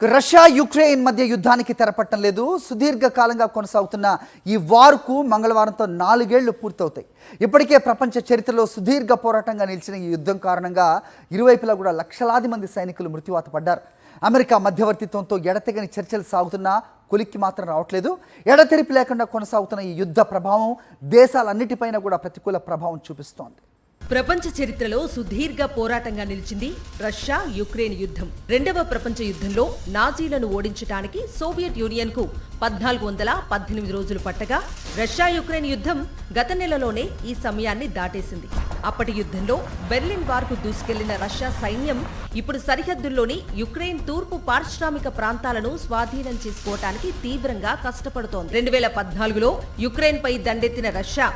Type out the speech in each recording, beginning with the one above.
Russia Ukraine మధ్య యుద్ధానికి తెరపట్టం లేదు. సుదీర్ఘకాలంగా కొనసాగుతున్న ఈ వార్కు మంగళవారంతో 4 ఏళ్లు పూర్తవుతాయి. ఇప్పటికే ప్రపంచ చరిత్రలో సుదీర్ఘ పోరాటంగా నిలిచిన ఈ యుద్ధం కారణంగా ఇరువైపులా కూడా లక్షలాది మంది సైనికులు మృత్యువాత పడ్డారు. అమెరికా మధ్యవర్తిత్వంతో ఎడతెగని చర్చలు సాగుతున్నా కొలిక్కి మాత్రం రావట్లేదు. ఎడతెరిపి లేకుండా కొనసాగుతున్న ఈ యుద్ధ ప్రభావం దేశాలన్నిటిపైన కూడా ప్రతికూల ప్రభావం చూపిస్తోంది. ప్రపంచ చరిత్రలో సుదీర్ఘ పోరాటంగా నిలిచింది రష్యా యుక్రెయిన్ యుద్ధం. రెండవ ప్రపంచ యుద్ధంలో నాజీలను ఓడించడానికి సోవియట్ యూనియన్ కు 1418 రోజులు పట్టగా రష్యా యుక్రెయిన్ యుద్ధం గత నెలలోనే ఈ సమయాన్ని దాటేసింది. అప్పటి యుద్ధంలో బెర్లిన్ వార్కు దూసుకెళ్లిన రష్యా సైన్యం ఇప్పుడు సరిహద్దుల్లోని యుక్రెయిన్ తూర్పు పారిశ్రామిక ప్రాంతాలను స్వాధీనం చేసుకోవటానికి తీవ్రంగా కష్టపడుతోంది. 2014లో యుక్రెయిన్ పై దండెత్తిన రష్యా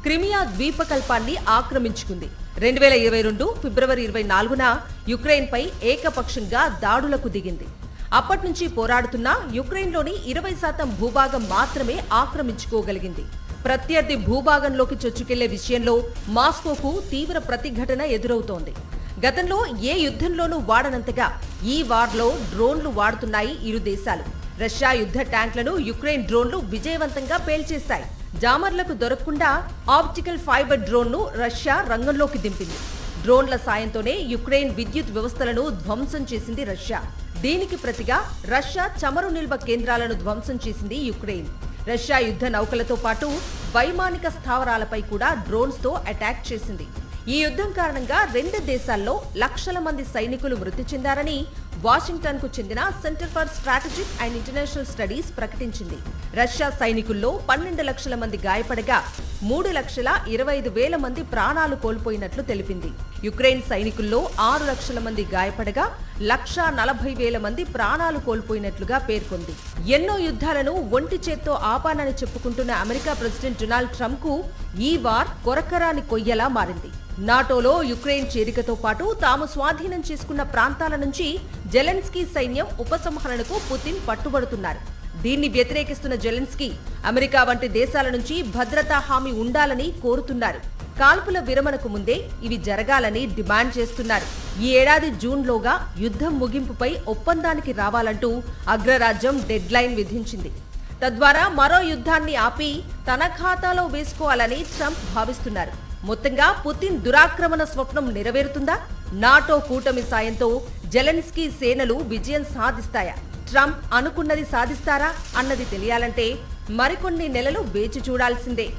క్రిమియా ద్వీపకల్పాన్ని ఆక్రమించుకుంది. 2022 ఫిబ్రవరి 24న యుక్రెయిన్ పై ఏకపక్షంగా దాడులకు దిగింది. అప్పట్నుంచి పోరాడుతున్న యుక్రెయిన్లోని 20% భూభాగం మాత్రమే ఆక్రమించుకోగలిగింది. ప్రత్యర్థి భూభాగంలోకి చొచ్చుకెళ్లే విషయంలో మాస్కోకు తీవ్ర ప్రతిఘటన ఎదురవుతోంది. గతంలో ఏ యుద్ధంలోనూ వాడనంతగా ఈ వార్లో డ్రోన్లు వాడుతున్నాయి ఇరు దేశాలు. రష్యా యుద్ధ ట్యాంక్లను యుక్రెయిన్ డ్రోన్లు విజయవంతంగా పేల్చేశాయి. జామర్లకు దొరకకుండా ఆప్టికల్ ఫైబర్ డ్రోన్ను రష్యా రంగంలోకి దింపింది. డ్రోన్ల సాయంతోనే యుక్రెయిన్ విద్యుత్ వ్యవస్థలను ధ్వంసం చేసింది రష్యా. దీనికి ప్రతిగా రష్యా చమురు నిల్వ కేంద్రాలను ధ్వంసం చేసింది యుక్రెయిన్. రష్యా యుద్ధ నౌకలతో పాటు వైమానిక స్థావరాలపై కూడా డ్రోన్స్తో అటాక్ చేసింది. ఈ యుద్ధం కారణంగా రెండు దేశాల్లో లక్షల మంది సైనికులు మృతి చెందారని వాషింగ్టన్ కు చెందిన centre for strategic and international studies ప్రకటించింది. రష్యా సైనికుల్లో 12 లక్షల మంది గాయపడగా 3,25,000 మంది ప్రాణాలు కోల్పోయినట్లు తెలిపింది. యుక్రెయిన్ సైనికుల్లో 6 లక్షల మంది గాయపడగా 1,40,000 మంది ప్రాణాలు కోల్పోయినట్లుగా పేర్కొంది. ఎన్నో యుద్ధాలను ఒంటి చేత్తో ఆపానని చెప్పుకుంటున్న అమెరికా ప్రెసిడెంట్ డొనాల్డ్ ట్రంప్ కు ఈ వార్ కొరకరాని కొయ్యలా మారింది. నాటోలో యుక్రెయిన్ చేరికతో పాటు తాము స్వాధీనం చేసుకున్న ప్రాంతాల నుంచి జెలెన్స్కీ సైన్యం ఉపసంహరణకు పుతిన్ పట్టుబడుతున్నారు. దీన్ని వ్యతిరేకిస్తున్న జెలెన్స్కీ అమెరికా వంటి దేశాల నుంచి భద్రతా హామీ ఉండాలని కోరుతున్నారు. కాల్పుల విరమణకు ముందే ఇవి జరగాలని డిమాండ్ చేస్తున్నారు. ఈ ఏడాది జూన్లోగా యుద్ధం ముగింపుపై ఒప్పందానికి రావాలంటూ అగ్రరాజ్యం డెడ్ లైన్ విధించింది. తద్వారా మరో యుద్ధాన్ని ఆపి తన ఖాతాలో వేసుకోవాలని ట్రంప్ భావిస్తున్నారు. మొత్తంగా పుతిన్ దురాక్రమణ స్వప్నం నెరవేరుతుందా? నాటో కూటమి సాయంతో జెలెన్స్కీ సేనలు విజయం సాధిస్తాయా? ట్రంప్ అనుకున్నది సాధిస్తారా అన్నది తెలియాలంటే మరికొన్ని నెలలు వేచి చూడాల్సిందే.